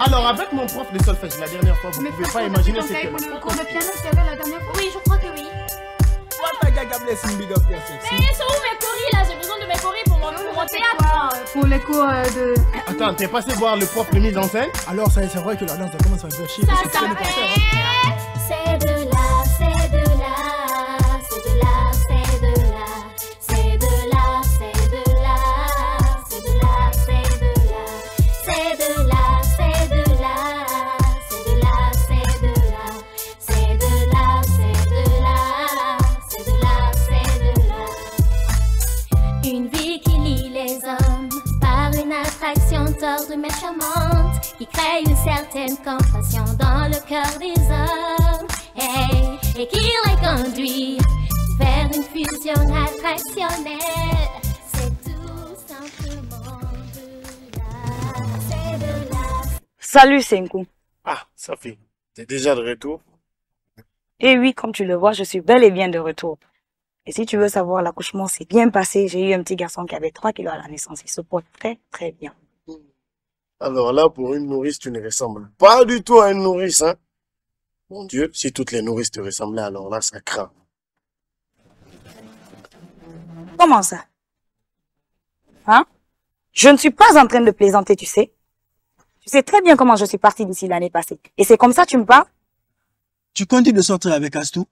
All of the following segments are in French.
Alors, avec mon prof de solfège la dernière fois, vous ne pouvez pas imaginer ce que... Pour le piano, c'est vrai la dernière fois? Oui, je crois que oui. What a gaga blessing big up yourself. Mais ils sont où mes coris là? J'ai besoin de mes coris pour mon théâtre. Pour les cours de... Attends, t'es passé voir le prof de mise en scène? Alors, ça, c'est vrai que la danse, ça commence à faire chier. Ça parce que tu sais s'appelle... pas faire, hein. C'est de l'art, c'est de l'art, c'est de l'art, c'est de l'art, c'est de l'art, c'est de l'art, c'est de l'art, c'est de l'art, c'est de l'art, c'est de l'art, c'est de l'art, c'est de l'art, c'est de l'art, c'est de l'art, c'est de l'art, c'est de l'art. Une vie qui lie les hommes par une attraction tordue mais charmante qui crée une certaine compassion dans le cœur des hommes, hey, et qui les conduit vers une fusion attractionnelle. C'est tout simplement de l'art, c'est de l'art. Salut Senkou. Ah, Safi, t'es déjà de retour? Et oui, comme tu le vois, je suis bel et bien de retour. Et si tu veux savoir, l'accouchement s'est bien passé. J'ai eu un petit garçon qui avait 3 kilos à la naissance. Il se porte très, très bien. Alors là, pour une nourrice, tu ne ressembles pas du tout à une nourrice, hein? Mon Dieu, si toutes les nourrices te ressemblaient, alors là, ça craint. Comment ça? Hein? Je ne suis pas en train de plaisanter, tu sais. Tu sais très bien comment je suis partie d'ici l'année passée. Et c'est comme ça que tu me parles? Tu continues de sortir avec Astou,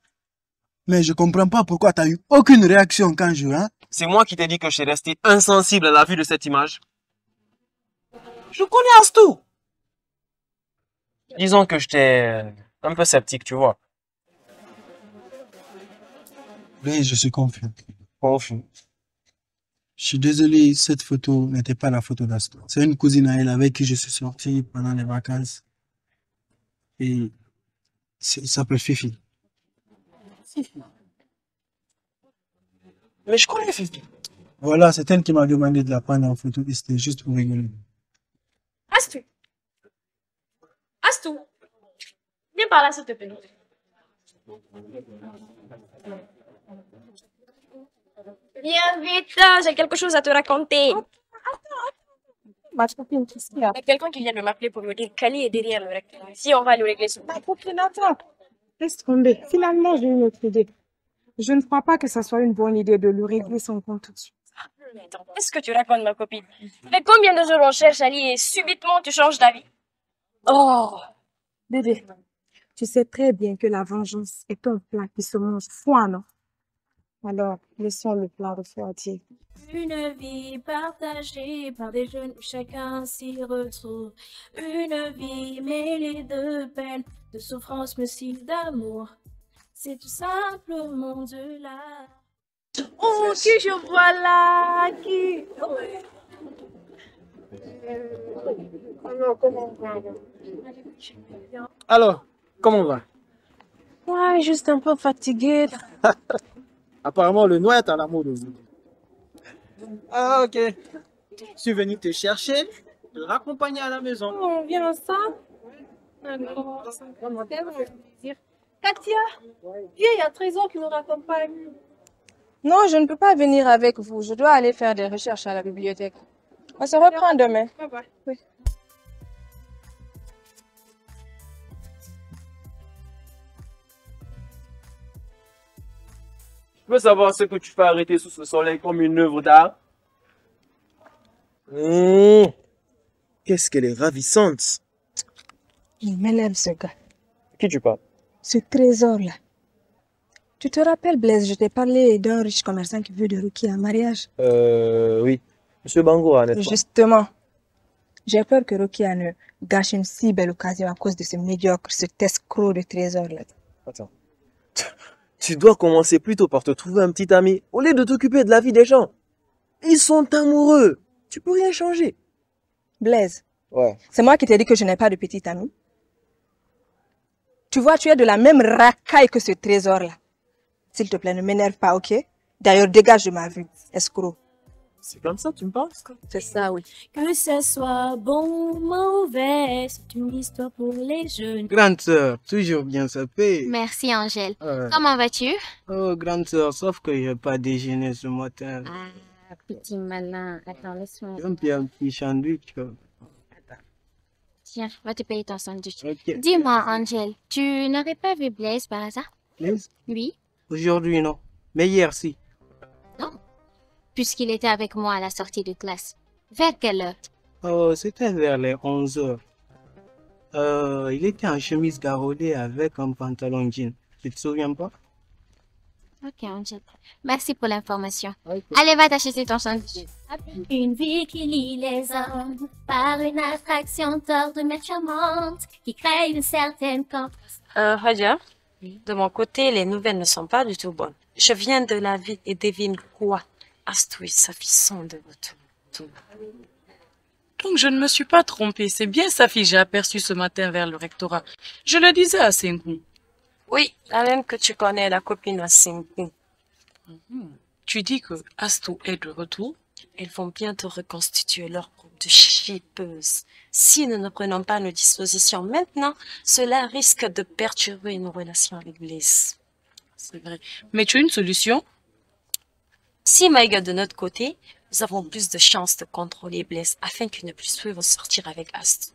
mais je comprends pas pourquoi tu as eu aucune réaction quand je... Hein? C'est moi qui t'ai dit que je suis resté insensible à la vue de cette image. Je connais Astou. Disons que j'étais un peu sceptique, tu vois. Oui, je suis confus. Confus. Je suis désolé, cette photo n'était pas la photo d'Astou. C'est une cousine à elle avec qui je suis sorti pendant les vacances. Et il s'appelle Fifi. Mais je connais Fifi. Voilà, c'est elle qui m'a demandé de la prendre en photo et c'était juste pour rigoler. Astou. Astou. Viens par là, s'il te plaît. Viens vite, j'ai quelque chose à te raconter. Ma copine, qu'est-ce qu'il y a? Il y a quelqu'un qui vient de m'appeler pour me dire qu'Ali est derrière le recteur. Si on va le régler ce Ma copine, attends. Laisse tomber. Finalement, j'ai une autre idée. Je ne crois pas que ça soit une bonne idée de lui régler son compte tout de suite. Mais attends, qu'est-ce que tu racontes, ma copine? Ça fait combien de jours on cherche Ali et subitement tu changes d'avis? Oh, bébé, tu sais très bien que la vengeance est un plat qui se mange froid, non? Alors, laissons le plat refroidir. Une vie partagée par des jeunes où chacun s'y retrouve. Une vie mêlée de peine, de souffrance, mais aussi d'amour. C'est tout simplement de l'art. Oh, que je vois là, qui... Alors, comment on va? Ouais, juste un peu fatiguée. Apparemment, le noix est à la mode aujourd'hui. Ah, ok. Je suis venu te chercher, te raccompagner à la maison. On vient ensemble? Alors, vraiment plaisir. Katia, viens, il y a Trésor qui nous raccompagne. Non, je ne peux pas venir avec vous. Je dois aller faire des recherches à la bibliothèque. On se reprend demain. Bye bye. Oui. Je veux savoir ce que tu fais arrêter sous ce soleil comme une œuvre d'art. Qu'est-ce qu'elle est ravissante. Il m'énerve ce gars. Qui tu parles? Ce trésor-là. Tu te rappelles, Blaise, je t'ai parlé d'un riche commerçant qui veut de Ruki en mariage. Oui. Monsieur Bangoura, n'est-ce pas? Justement. J'ai peur que Rukia ne gâche une si belle occasion à cause de ce médiocre, cet escroc de trésor-là. Attends. Tu dois commencer plutôt par te trouver un petit ami, au lieu de t'occuper de la vie des gens. Ils sont amoureux. Tu peux rien changer. Blaise, Ouais. c'est moi qui t'ai dit que je n'ai pas de petit ami. Tu vois, tu es de la même racaille que ce trésor-là. S'il te plaît, ne m'énerve pas, ok? D'ailleurs, dégage de ma vue, escroc. C'est comme ça que tu me parles? C'est ça, oui. Que ce soit bon ou mauvais, c'est une histoire pour les jeunes. Grande sœur, toujours bien sapée. Merci Angèle. Ouais. Comment vas-tu? Oh, grande sœur, sauf que je n'ai pas déjeuné ce matin. Ah, petit malin. Attends, laisse-moi. Un petit sandwich. Tiens, va te payer ton sandwich. Ok. Dis-moi, Angel, tu n'aurais pas vu Blaise par hasard? Blaise? Oui. Aujourd'hui, non. Mais hier, si. Non. Puisqu'il était avec moi à la sortie de classe. Vers quelle heure? Oh, c'était vers les 11 heures. Il était en chemise garolée avec un pantalon jean. Tu te souviens pas? Ok, Angel. Merci pour l'information. Ok. Allez, va t'acheter ton sandwich. Une vie qui lie les hommes par une attraction d'ordre mais charmante qui crée une certaine confiance. Radia, de mon côté, les nouvelles ne sont pas du tout bonnes. Je viens de la ville et devine quoi? Astou et sa fille sont de retour. Donc je ne me suis pas trompée. C'est bien sa fille, j'ai aperçu ce matin vers le rectorat. Je le disais à Senkou. Oui, la même que tu connais, la copine à Senkou. Tu dis que Astou est de retour? Ils vont bientôt reconstituer leur groupe de shipeuses. Si nous ne prenons pas nos dispositions maintenant, cela risque de perturber nos relations avec Blaise. C'est vrai. Mais tu as une solution? Si Maïga de notre côté, nous avons plus de chances de contrôler Blaise afin qu'il ne puisse plus ressortir avec Astou.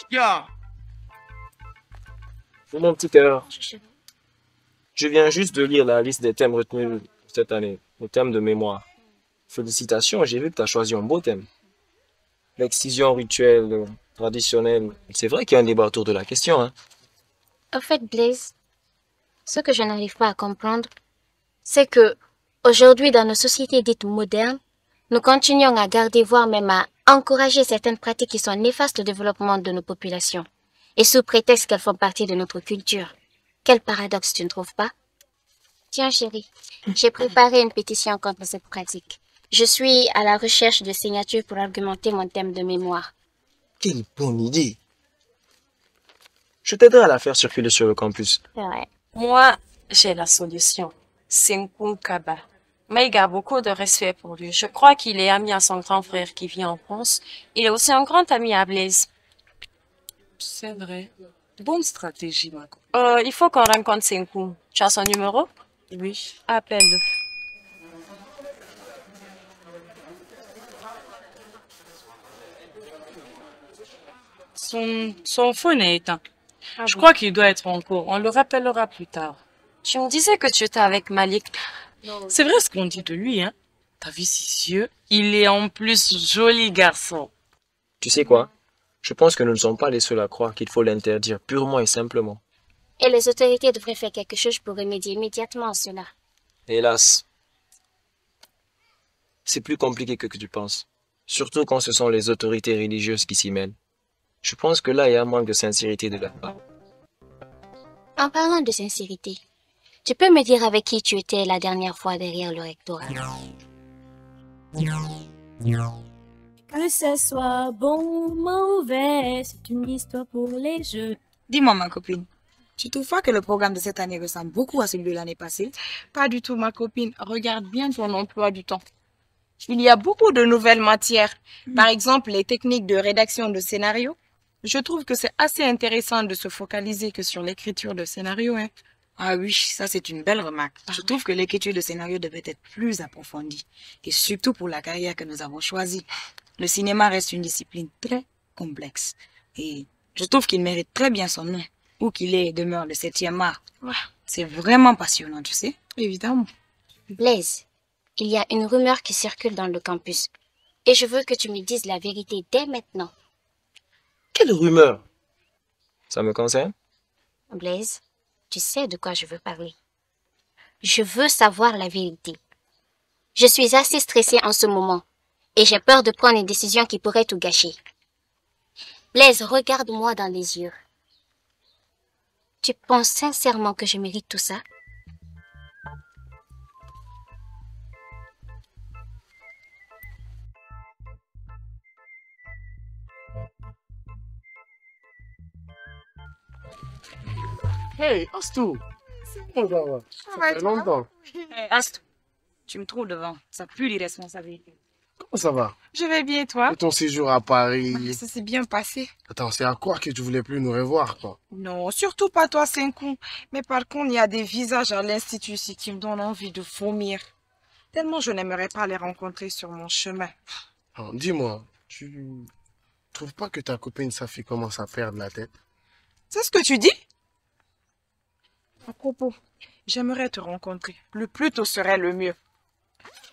Ya! Mon petit cœur, je viens juste de lire la liste des thèmes retenus cette année, le thème de mémoire. Félicitations, j'ai vu que tu as choisi un beau thème. L'excision rituelle, traditionnelle. C'est vrai qu'il y a un débat autour de la question, hein. Au fait, Blaise, ce que je n'arrive pas à comprendre, c'est que aujourd'hui, dans nos sociétés dites modernes, nous continuons à garder, voire même à encourager certaines pratiques qui sont néfastes au développement de nos populations, et sous prétexte qu'elles font partie de notre culture. Quel paradoxe, tu ne trouves pas? Tiens, chérie, j'ai préparé une pétition contre cette pratique. Je suis à la recherche de signatures pour argumenter mon thème de mémoire. Quelle bonne idée! Je t'aiderai à la faire circuler sur le campus. C'est vrai. Moi, j'ai la solution. Senkou Kaba. Maïga a beaucoup de respect pour lui. Je crois qu'il est ami à son grand frère qui vit en France. Il est aussi un grand ami à Blaise. C'est vrai. Bonne stratégie, Marco. Il faut qu'on rencontre Senkou. Tu as son numéro? Oui. Appelle-le. Son phone est éteint. Je crois qu'il doit être en cours. On le rappellera plus tard. Tu me disais que tu étais avec Malik. C'est vrai ce qu'on dit de lui, hein. T'as vu ses yeux? Il est en plus joli garçon. Tu sais quoi? Je pense que nous ne sommes pas les seuls à croire qu'il faut l'interdire purement et simplement. Et les autorités devraient faire quelque chose pour remédier immédiatement à cela. Hélas, c'est plus compliqué que tu penses. Surtout quand ce sont les autorités religieuses qui s'y mêlent. Je pense que là, il y a un manque de sincérité de leur part. En parlant de sincérité, tu peux me dire avec qui tu étais la dernière fois derrière le rectorat? Que ce soit bon ou mauvais, c'est une histoire pour les jeux. Dis-moi, ma copine, tu trouves pas que le programme de cette année ressemble beaucoup à celui de l'année passée? Pas du tout, ma copine. Regarde bien ton emploi du temps. Il y a beaucoup de nouvelles matières. Par exemple, les techniques de rédaction de scénario. Je trouve que c'est assez intéressant de se focaliser que sur l'écriture de scénario, hein. Ah oui, ça c'est une belle remarque. Je trouve que l'écriture de scénario devait être plus approfondie. Et surtout pour la carrière que nous avons choisie. Le cinéma reste une discipline très complexe. Et je trouve qu'il mérite très bien son nom. Où qu'il est, demeure le 7e art. C'est vraiment passionnant, tu sais. Évidemment. Blaise, il y a une rumeur qui circule dans le campus. Et je veux que tu me dises la vérité dès maintenant. Quelle rumeur! Ça me concerne? Blaise, tu sais de quoi je veux parler. Je veux savoir la vérité. Je suis assez stressée en ce moment. Et j'ai peur de prendre une décision qui pourrait tout gâcher. Blaise, regarde-moi dans les yeux. Tu penses sincèrement que je mérite tout ça? Hey, Astou! Comment ça va? Ça fait longtemps. Astou, tu me trouves devant. Ça pue l'irresponsabilité. Comment ça va? Je vais bien, toi? Et ton séjour à Paris? Ça s'est bien passé. Attends, c'est à quoi que tu voulais plus nous revoir, quoi? Non, surtout pas toi, Senkou. Mais par contre, il y a des visages à l'institut ici qui me donnent envie de vomir. Tellement je n'aimerais pas les rencontrer sur mon chemin. Alors, dis-moi, tu trouves pas que ta copine Safi commence à perdre la tête? C'est ce que tu dis? À propos, j'aimerais te rencontrer. Le plus tôt serait le mieux.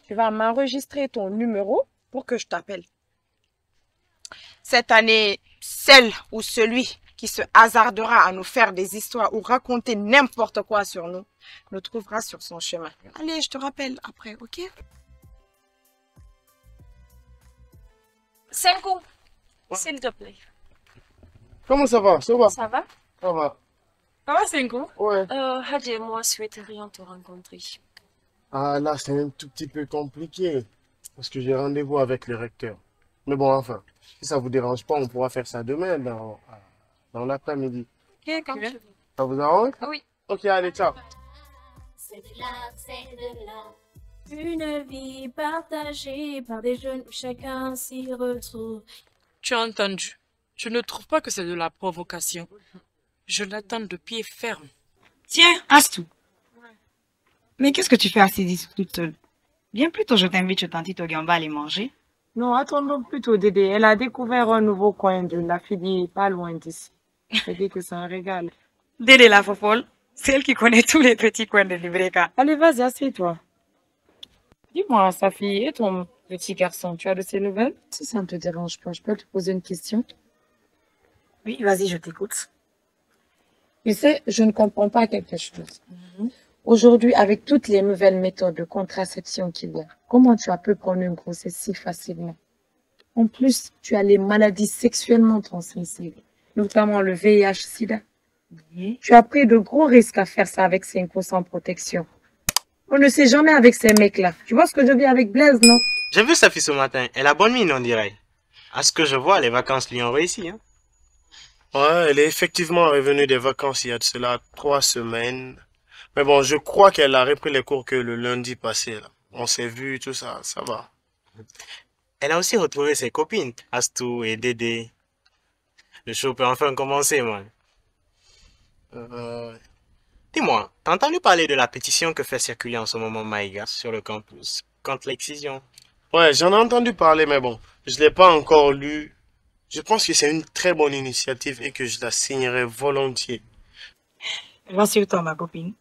Tu vas m'enregistrer ton numéro pour que je t'appelle. Cette année, celle ou celui qui se hasardera à nous faire des histoires ou raconter n'importe quoi sur nous, nous trouvera sur son chemin. Allez, je te rappelle après, ok? Senkou, s'il te plaît. Comment ça va? Ça va? Ça va? Ça va. Ça va, Senkou? Ouais. Hadji et moi souhaiterions te rencontrer. Ah là, c'est un tout petit peu compliqué. Parce que j'ai rendez-vous avec le recteur. Mais bon, enfin, si ça vous dérange pas, on pourra faire ça demain dans l'après-midi. Ok, quand tu veux. Ça vous arrange? Oui. Ok, allez, ciao. C'est de l'art, c'est de l'art. Une vie partagée par des jeunes où chacun s'y retrouve. Tu as entendu. Je ne trouve pas que c'est de la provocation. Je l'attends de pied ferme. Tiens, Astou. Mais qu'est-ce que tu fais assise toute seule? Viens plutôt, je t'invite chez Tante Togi, à aller manger. Non, attendons plutôt Dédé. Elle a découvert un nouveau coin de la fille pas loin d'ici. Elle dit que c'est un régal. Dédé la fofolle, c'est elle qui connaît tous les petits coins de Libreka. Allez, vas-y, assieds-toi. Dis-moi, Safi, et ton petit garçon, tu as de ses nouvelles? Si ça ne te dérange pas, je peux te poser une question? Oui, vas-y, je t'écoute. Tu sais, je ne comprends pas quelque chose. Aujourd'hui, avec toutes les nouvelles méthodes de contraception qu'il y a, comment tu as pu prendre une grossesse si facilement? En plus, tu as les maladies sexuellement transmissibles, notamment le VIH-Sida. Tu as pris de gros risques à faire ça avec Senkou sans protection. On ne sait jamais avec ces mecs-là. Tu vois ce que je vis avec Blaise, non? J'ai vu sa fille ce matin. Elle a bonne mine, on dirait. À ce que je vois, les vacances lui ont réussi. Hein? Ouais, elle est effectivement revenue des vacances il y a de cela 3 semaines. Mais bon, je crois qu'elle a repris les cours que le lundi passé, là. On s'est vu, tout ça, ça va. Elle a aussi retrouvé ses copines, Astou et Dédé. Le show peut enfin commencer, moi. Dis-moi, t'as entendu parler de la pétition que fait circuler en ce moment Maïga sur le campus contre l'excision? Ouais, j'en ai entendu parler, mais bon, je l'ai pas encore lu. Je pense que c'est une très bonne initiative et que je la signerai volontiers. Rassure-toi, ma copine.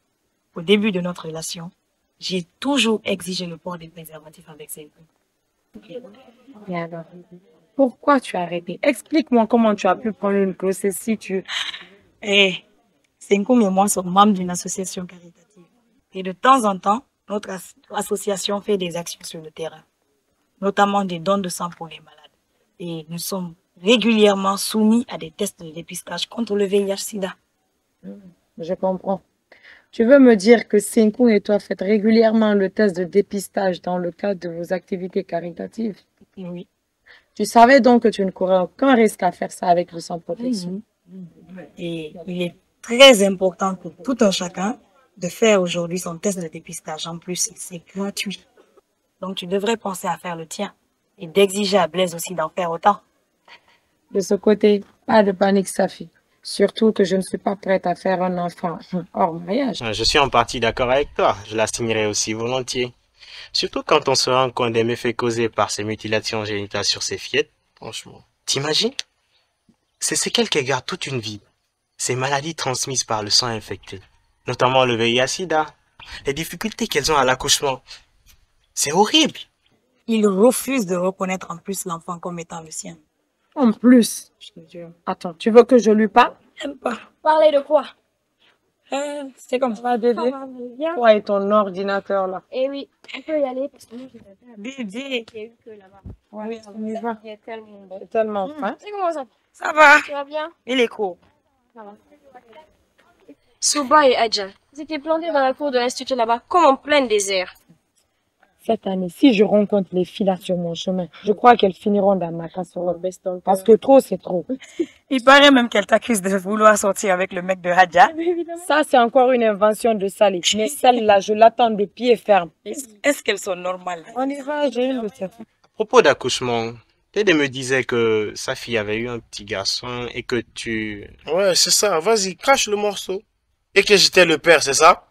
Au début de notre relation, j'ai toujours exigé le port des préservatifs avec Senkou. Et alors, pourquoi tu as arrêté? Explique-moi comment tu as pu prendre une grossesse si tu... Senkou et moi sommes membres d'une association caritative. Et de temps en temps, notre association fait des actions sur le terrain, notamment des dons de sang pour les malades. Et nous sommes régulièrement soumis à des tests de dépistage contre le VIH-Sida. Je comprends. Tu veux me dire que Senkou et toi faites régulièrement le test de dépistage dans le cadre de vos activités caritatives? Oui. Tu savais donc que tu ne courais aucun risque à faire ça avec le sans protection? Et il est très important pour tout un chacun de faire aujourd'hui son test de dépistage. En plus, c'est gratuit. Donc, tu devrais penser à faire le tien et d'exiger à Blaise aussi d'en faire autant. De ce côté, pas de panique, Safi. Surtout que je ne suis pas prête à faire un enfant hors mariage. Je suis en partie d'accord avec toi. Je la signerai aussi volontiers. Surtout quand on se rend compte des méfaits causés par ces mutilations génitales sur ces fillettes. Franchement. T'imagines? Ces séquelles qu'elles gardent toute une vie. Ces maladies transmises par le sang infecté. Notamment le VIH-Sida. Les difficultés qu'elles ont à l'accouchement. C'est horrible. Il refuse de reconnaître en plus l'enfant comme étant le sien. En plus, je te jure. Attends, tu veux que je lui parle? J'aime pas. Parler de quoi? C'est comme ça, Dédé. Viens. Toi et ton ordinateur, là. Eh oui, on peut y aller parce que moi, je vais faire. Dédé. Il y a eu que là-bas. Oui, on y va. Il y a tellement. C'est tellement faim. Tu sais comment ça? Ça va? Tu vas bien? Et les cours? Ça va. Souba et Adja, ils étaient plantés dans la cour de l'institut là-bas, comme en plein désert. Cette année, si je rencontre les filles là sur mon chemin, je crois qu'elles finiront dans ma casserole. Parce que trop, c'est trop. Il paraît même qu'elle t'accuse de vouloir sortir avec le mec de Hadja. Ça, c'est encore une invention de Salih. Mais celle-là, je l'attends de pied ferme. Est-ce qu'elles sont normales? On y va, j'ai une de ces filles. propos d'accouchement, Dédé me disait que sa fille avait eu un petit garçon et que tu... Ouais, c'est ça. Vas-y, crache le morceau. Et que j'étais le père, c'est ça?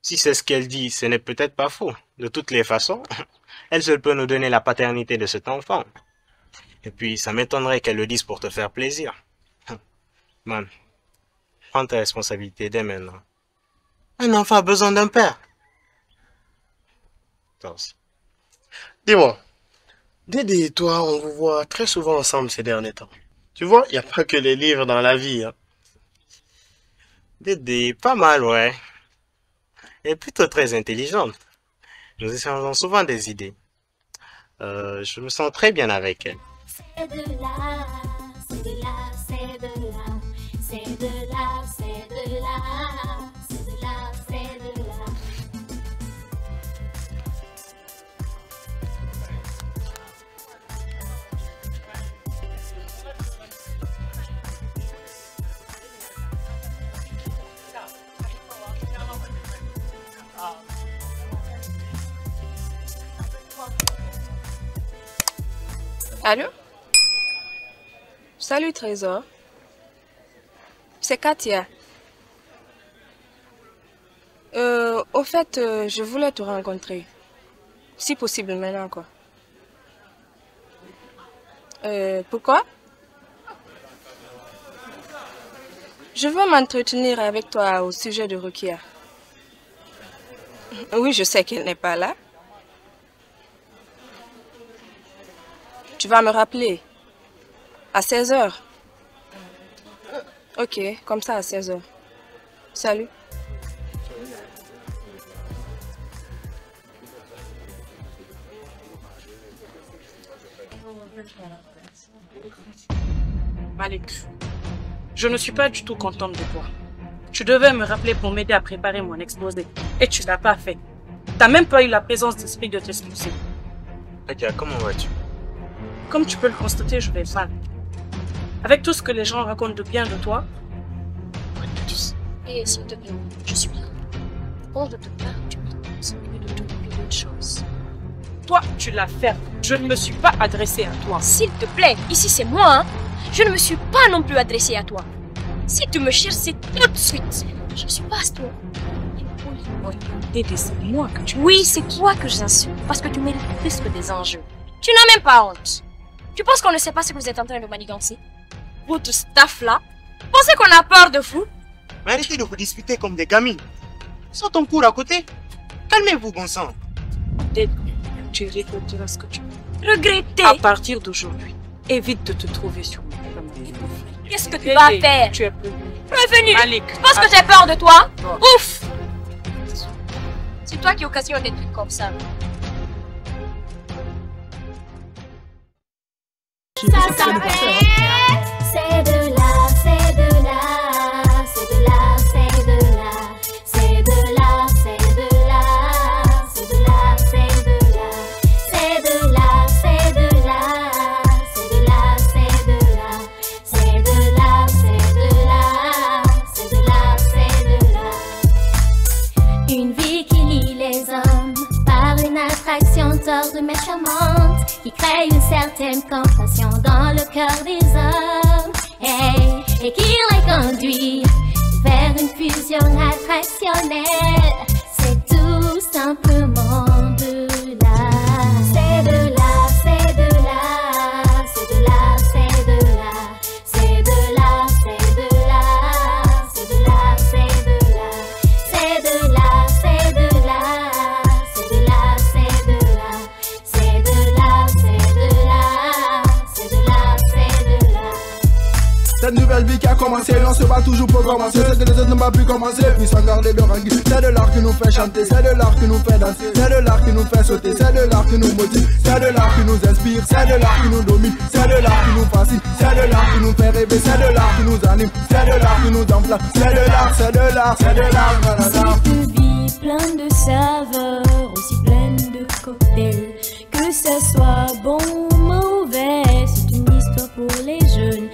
Si c'est ce qu'elle dit, ce n'est peut-être pas faux. De toutes les façons, elle seule peut nous donner la paternité de cet enfant. Et puis, ça m'étonnerait qu'elle le dise pour te faire plaisir. Man, prends tes responsabilités dès maintenant. Un enfant a besoin d'un père. Toi aussi. Dis-moi, Dédé et toi, on vous voit très souvent ensemble ces derniers temps. Tu vois, il n'y a pas que les livres dans la vie. Hein. Dédé, pas mal, ouais. Elle est plutôt très intelligente. Nous échangeons souvent des idées. Je me sens très bien avec elle. C'est de là, c'est de là, c'est de là, c'est de là, c'est de là, c'est de là, c'est de là. Allô? Salut Trésor. C'est Katia. Au fait, je voulais te rencontrer. Si possible maintenant, quoi. Pourquoi? Je veux m'entretenir avec toi au sujet de Rukia. Oui, je sais qu'elle n'est pas là. Tu vas me rappeler. À 16h. Ok, comme ça à 16h. Salut. Malik, je ne suis pas du tout contente de toi. Tu devais me rappeler pour m'aider à préparer mon exposé. Et tu ne l'as pas fait. Tu n'as même pas eu la présence d'esprit de t'expulser. Katia, comment vas-tu? Comme tu peux le constater, je vais mal. Avec tout ce que les gens racontent de bien de toi. Et s'il te plaît, je suis là. Hors de te parler, tu me penses au lieu de t'occuper d'autres choses. Toi, tu l'as fait. Je ne me suis pas adressée à toi. S'il te plaît, ici c'est moi, hein. Je ne me suis pas non plus adressée à toi. Si tu me cherches, c'est tout de suite. Je suis pas à toi. Dédé, c'est moi que tu... Oui, c'est toi que j'insulte, parce que tu mérites plus que des enjeux. Tu n'as même pas honte. Tu penses qu'on ne sait pas ce que vous êtes en train de manigancer? Votre staff là, pensez qu'on a peur de vous? Mais arrêtez de vous disputer comme des gamines. Sors ton cours à côté. Calmez-vous, bon sang. Dédé, tu regretteras ce que tu veux. Regretter? À partir d'aujourd'hui, évite de te trouver sur moi. Qu'est-ce que tu vas faire? Tu es prévenu. Prévenu? Malik, Tu penses que j'ai peur de toi? Ouf! C'est toi qui occasionne des trucs comme ça. Ça s'appelle. C'est de là, c'est de là, c'est de là, c'est de là, c'est de là, c'est de là, c'est de là, c'est de là, c'est de là, c'est de là, c'est de là, c'est de là, c'est de là, c'est de là, c'est de là, c'est de là. Une vie qui lie les hommes par une attraction tordue mais charmante, qui crée une certaine compassion dans le cœur des hommes, et qui les conduit vers une fusion attractionnelle. C'est tout simplement de là. C'est de là, c'est de là, c'est de là, c'est de là, c'est de là, c'est de là, c'est de là, c'est de là, c'est de là, c'est de là, c'est de là, c'est de là, c'est de là, c'est de là, c'est de là, c'est de là. Cette nouvelle vie qui a commencé, l'on se bat toujours pour commencer. Ce que les autres n'ont pas pu commencer, puis sans garder de rancune. C'est de l'art qui nous fait chanter, c'est de l'art qui nous fait danser, c'est de l'art qui nous fait sauter, c'est de l'art qui nous motive, c'est de l'art qui nous inspire, c'est de l'art qui nous domine, c'est de l'art qui nous fascine, c'est de l'art qui nous fait rêver, c'est de l'art qui nous anime, c'est de l'art qui nous enflamme, c'est de l'art, c'est de l'art, c'est de l'art. Cette vie pleine de saveurs, aussi pleine de cocktails, que ce soit bon ou mauvais, c'est une histoire pour les jeunes.